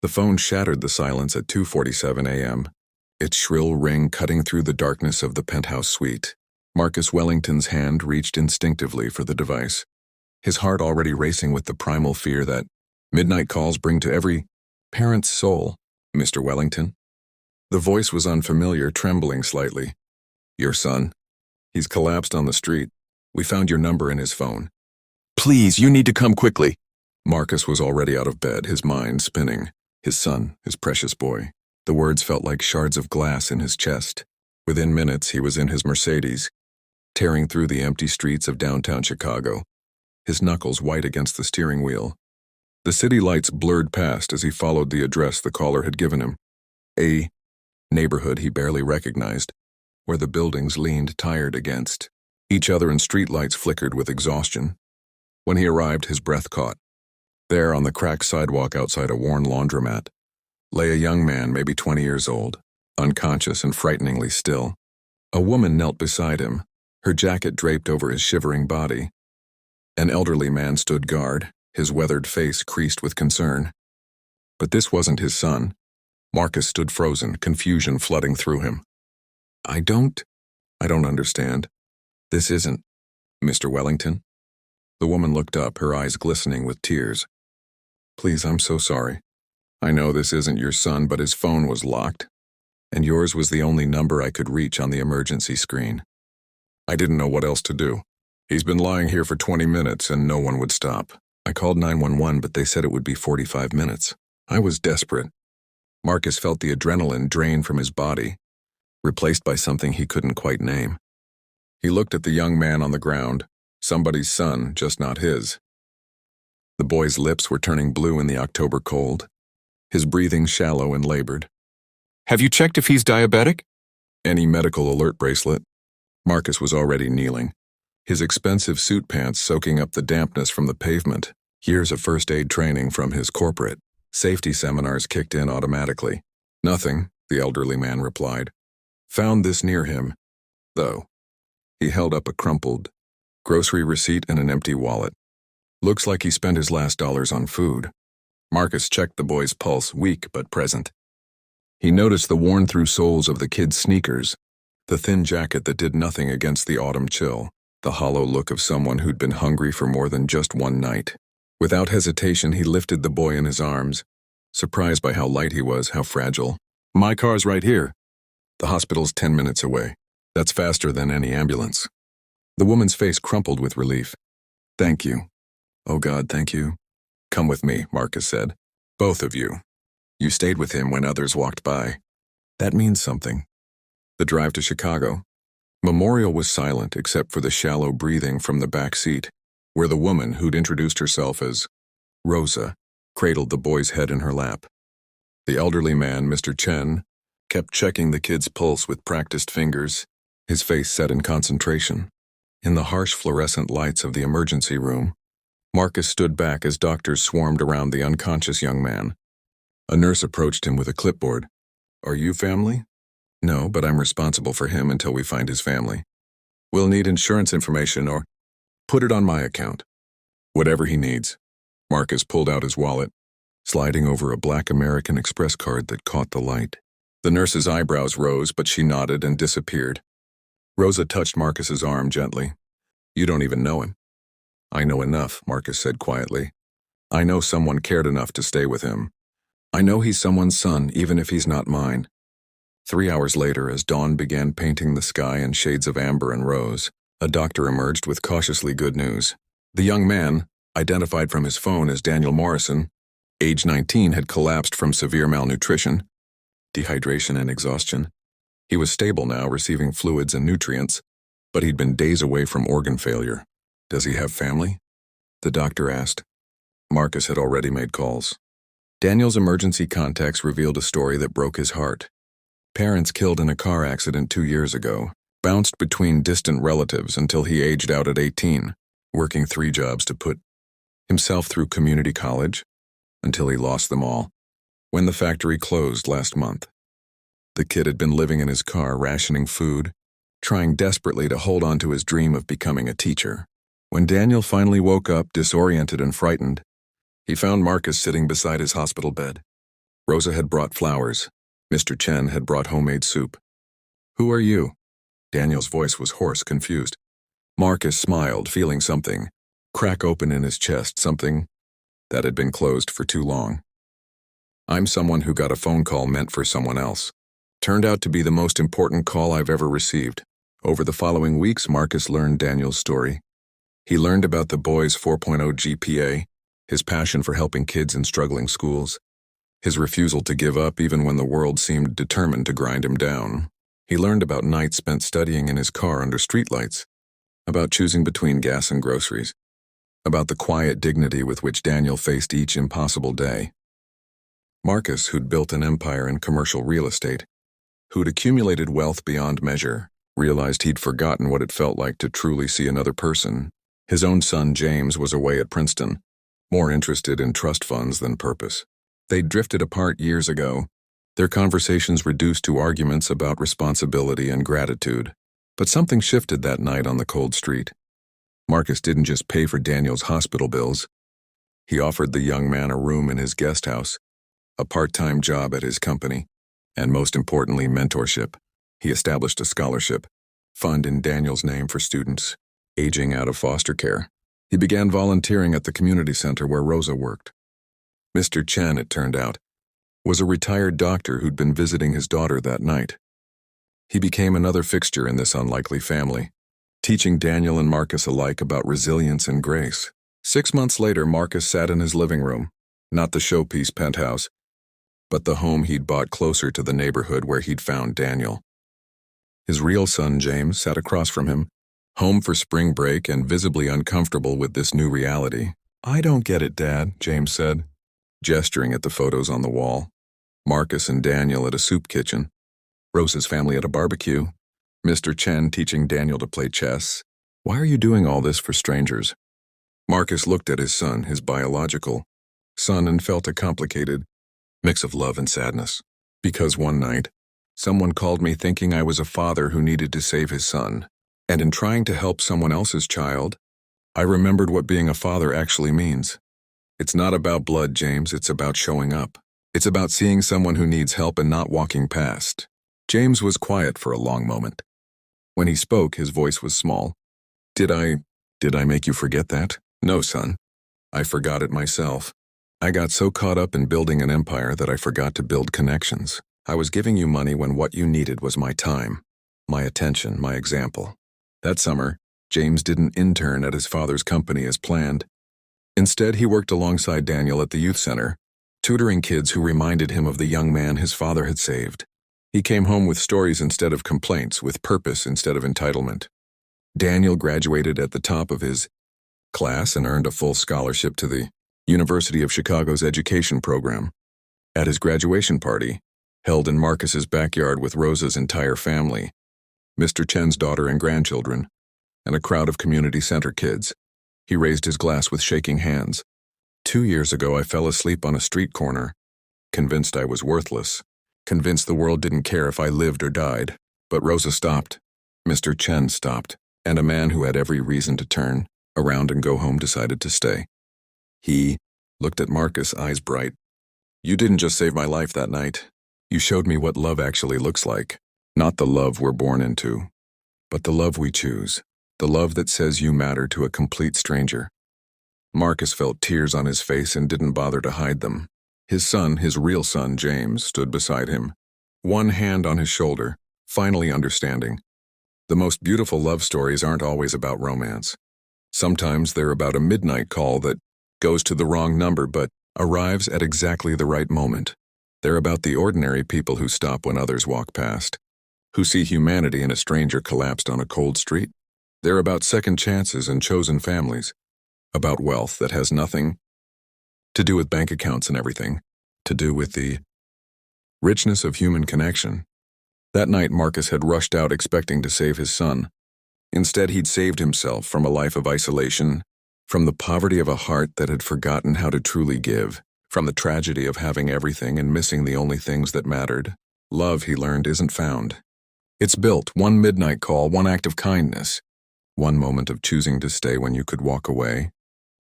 The phone shattered the silence at 2:47 a.m., its shrill ring cutting through the darkness of the penthouse suite. Marcus Wellington's hand reached instinctively for the device, his heart already racing with the primal fear that midnight calls bring to every parent's soul. "Mr. Wellington?" The voice was unfamiliar, trembling slightly. "Your son. He's collapsed on the street. We found your number in his phone. Please, you need to come quickly." Marcus was already out of bed, his mind spinning. His son, his precious boy. The words felt like shards of glass in his chest. Within minutes, he was in his Mercedes, tearing through the empty streets of downtown Chicago, his knuckles white against the steering wheel. The city lights blurred past as he followed the address the caller had given him. A neighborhood he barely recognized, where the buildings leaned tired against each other and streetlights flickered with exhaustion. When he arrived, his breath caught. There, on the cracked sidewalk outside a worn laundromat, lay a young man, maybe 20 years old, unconscious and frighteningly still. A woman knelt beside him, her jacket draped over his shivering body. An elderly man stood guard, his weathered face creased with concern. But this wasn't his son. Marcus stood frozen, confusion flooding through him. I don't understand. This isn't Mr. Wellington." The woman looked up, her eyes glistening with tears. "Please, I'm so sorry. I know this isn't your son, but his phone was locked, and yours was the only number I could reach on the emergency screen. I didn't know what else to do. He's been lying here for 20 minutes and no one would stop. I called 911, but they said it would be 45 minutes. I was desperate." Marcus felt the adrenaline drain from his body, replaced by something he couldn't quite name. He looked at the young man on the ground, somebody's son, just not his. The boy's lips were turning blue in the October cold, his breathing shallow and labored. "Have you checked if he's diabetic?" "Any medical alert bracelet?" Marcus was already kneeling, his expensive suit pants soaking up the dampness from the pavement. Years of first aid training from his corporate safety seminars kicked in automatically. "Nothing," the elderly man replied. "Found this near him, though." He held up a crumpled grocery receipt and an empty wallet. "Looks like he spent his last dollars on food." Marcus checked the boy's pulse, weak but present. He noticed the worn-through soles of the kid's sneakers, the thin jacket that did nothing against the autumn chill, the hollow look of someone who'd been hungry for more than just one night. Without hesitation, he lifted the boy in his arms, surprised by how light he was, how fragile. "My car's right here. The hospital's 10 minutes away. That's faster than any ambulance." The woman's face crumpled with relief. "Thank you. Oh God, thank you." "Come with me," Marcus said. "Both of you. You stayed with him when others walked by. That means something." The drive to Chicago. Memorial was silent except for the shallow breathing from the back seat, where the woman who'd introduced herself as Rosa cradled the boy's head in her lap. The elderly man, Mr. Chen, kept checking the kid's pulse with practiced fingers, his face set in concentration. In the harsh fluorescent lights of the emergency room, Marcus stood back as doctors swarmed around the unconscious young man. A nurse approached him with a clipboard. "Are you family?" "No, but I'm responsible for him until we find his family. We'll need insurance information or put it on my account." "Whatever he needs." Marcus pulled out his wallet, sliding over a black American Express card that caught the light. The nurse's eyebrows rose, but she nodded and disappeared. Rosa touched Marcus's arm gently. "You don't even know him." "I know enough," Marcus said quietly. "I know someone cared enough to stay with him. I know he's someone's son, even if he's not mine." 3 hours later, as dawn began painting the sky in shades of amber and rose, a doctor emerged with cautiously good news. The young man, identified from his phone as Daniel Morrison, age 19, had collapsed from severe malnutrition, dehydration and exhaustion. He was stable now, receiving fluids and nutrients, but he'd been days away from organ failure. "Does he have family?" the doctor asked. Marcus had already made calls. Daniel's emergency contacts revealed a story that broke his heart. Parents killed in a car accident 2 years ago, bounced between distant relatives until he aged out at 18, working 3 jobs to put himself through community college, until he lost them all when the factory closed last month. The kid had been living in his car, rationing food, trying desperately to hold on to his dream of becoming a teacher. When Daniel finally woke up, disoriented and frightened, he found Marcus sitting beside his hospital bed. Rosa had brought flowers. Mr. Chen had brought homemade soup. "Who are you?" Daniel's voice was hoarse, confused. Marcus smiled, feeling something crack open in his chest, something that had been closed for too long. "I'm someone who got a phone call meant for someone else. Turned out to be the most important call I've ever received." Over the following weeks, Marcus learned Daniel's story. He learned about the boy's 4.0 GPA, his passion for helping kids in struggling schools, his refusal to give up even when the world seemed determined to grind him down. He learned about nights spent studying in his car under streetlights, about choosing between gas and groceries, about the quiet dignity with which Daniel faced each impossible day. Marcus, who'd built an empire in commercial real estate, who'd accumulated wealth beyond measure, realized he'd forgotten what it felt like to truly see another person. His own son, James, was away at Princeton, more interested in trust funds than purpose. They'd drifted apart years ago, their conversations reduced to arguments about responsibility and gratitude. But something shifted that night on the cold street. Marcus didn't just pay for Daniel's hospital bills. He offered the young man a room in his guest house, a part-time job at his company, and most importantly, mentorship. He established a scholarship fund in Daniel's name for students aging out of foster care. He began volunteering at the community center where Rosa worked. Mr. Chen, it turned out, was a retired doctor who'd been visiting his daughter that night. He became another fixture in this unlikely family, teaching Daniel and Marcus alike about resilience and grace. 6 months later, Marcus sat in his living room, not the showpiece penthouse, but the home he'd bought closer to the neighborhood where he'd found Daniel. His real son, James, sat across from him, home for spring break and visibly uncomfortable with this new reality. "I don't get it, Dad," James said, gesturing at the photos on the wall. Marcus and Daniel at a soup kitchen, Rosa's family at a barbecue, Mr. Chen teaching Daniel to play chess. "Why are you doing all this for strangers?" Marcus looked at his son, his biological son, and felt a complicated mix of love and sadness. "Because one night, someone called me thinking I was a father who needed to save his son. And in trying to help someone else's child, I remembered what being a father actually means. It's not about blood, James, it's about showing up. It's about seeing someone who needs help and not walking past." James was quiet for a long moment. When he spoke, his voice was small. Did I make you forget that?" "No, son. I forgot it myself. I got so caught up in building an empire that I forgot to build connections. I was giving you money when what you needed was my time, my attention, my example." That summer, James didn't intern at his father's company as planned. Instead, he worked alongside Daniel at the youth center, tutoring kids who reminded him of the young man his father had saved. He came home with stories instead of complaints, with purpose instead of entitlement. Daniel graduated at the top of his class and earned a full scholarship to the University of Chicago's education program. At his graduation party, held in Marcus's backyard with Rosa's entire family, Mr. Chen's daughter and grandchildren, and a crowd of community center kids, he raised his glass with shaking hands. 2 years ago, I fell asleep on a street corner, convinced I was worthless, convinced the world didn't care if I lived or died. But Rosa stopped, Mr. Chen stopped, and a man who had every reason to turn around and go home decided to stay. He looked at Marcus, eyes bright. "You didn't just save my life that night. You showed me what love actually looks like. Not the love we're born into, but the love we choose. The love that says you matter to a complete stranger." Marcus felt tears on his face and didn't bother to hide them. His son, his real son, James, stood beside him, one hand on his shoulder, finally understanding. The most beautiful love stories aren't always about romance. Sometimes they're about a midnight call that goes to the wrong number but arrives at exactly the right moment. They're about the ordinary people who stop when others walk past, who see humanity in a stranger collapsed on a cold street. They're about second chances and chosen families, about wealth that has nothing to do with bank accounts and everything to do with the richness of human connection. That night, Marcus had rushed out expecting to save his son. Instead, he'd saved himself from a life of isolation, from the poverty of a heart that had forgotten how to truly give, from the tragedy of having everything and missing the only things that mattered. Love, he learned, isn't found. It's built, one midnight call, one act of kindness, one moment of choosing to stay when you could walk away.